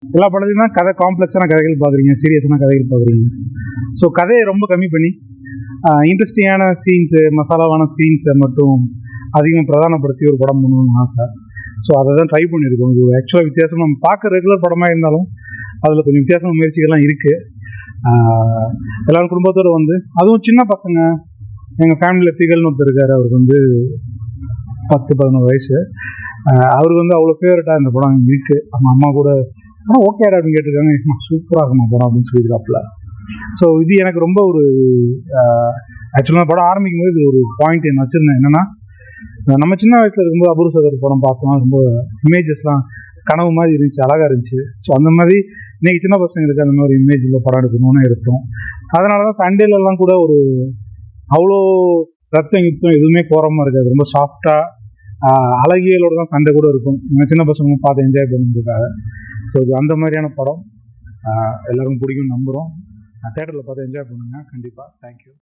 எல்லா படத்துலையும் தான் கதை காம்ப்ளெக்ஸான கதைகள் பார்க்குறீங்க, சீரியஸான கதைகள் பார்க்குறீங்க. ஸோ கதையை ரொம்ப கம்மி பண்ணி இன்ட்ரெஸ்டிங்கான சீன்ஸு, மசாலாவான சீன்ஸை மட்டும் அதிகமாக பிரதானப்படுத்தி ஒரு படம் பண்ணணும்னு ஆசை. ஸோ அதை தான் ட்ரை பண்ணியிருக்கோம். இது ஆக்சுவலாக வித்தியாசம், நம்ம பார்க்க ரெகுலர் படமாக இருந்தாலும் அதில் கொஞ்சம் வித்தியாசமான முயற்சிகள்லாம் இருக்குது. எல்லாரும் குடும்பத்தோடு வந்து, அதுவும் சின்ன பசங்க, எங்கள் ஃபேமிலியில் திகழ்னு ஒருத்தர் இருக்கார், அவருக்கு வந்து 10-11 வயசு. அவருக்கு வந்து அவ்வளோ ஃபேவரட்டாக இந்த படம் இருக்குது. அவங்க அம்மா கூட ஆனால் ஓகே அப்படின்னு கேட்டிருக்காங்க, சூப்பராக இருக்குமா படம் அப்படின்னு சொல்லியிருக்காப்புல. ஸோ இது எனக்கு ரொம்ப ஒரு ஆக்சுவலாக படம் ஆரம்பிக்கும் போது இது ஒரு பாயிண்ட் என்ன வச்சுருந்தேன். என்னென்னா, நம்ம சின்ன வயசில் இருக்கும்போது அபூர்வ சகோதரர் படம் பார்த்தோம், ரொம்ப இமேஜஸ்லாம் கனவு மாதிரி இருந்துச்சு, அழகாக இருந்துச்சு. ஸோ அந்த மாதிரி இன்றைக்கி சின்ன பசங்களுக்கு அந்த மாதிரி இமேஜில் படம் எடுக்கணும்னு எடுத்தோம். அதனால தான் சண்டேலலாம் கூட ஒரு அவ்வளோ ரத்தம் யுத்தம் எதுவுமே கோரமாக இருக்காது, ரொம்ப சாஃப்டாக அழகியலோடு தான் சண்டை கூட இருக்கும், சின்ன பசங்க பார்த்து என்ஜாய் பண்ணுறதுக்காக. ஸோ இது அந்த மாதிரியான படம் எல்லாருக்கும் பிடிக்கும்னு நம்புகிறோம். தேட்டரில் பார்த்து என்ஜாய் பண்ணுங்கள் கண்டிப்பாக. தேங்க்யூ.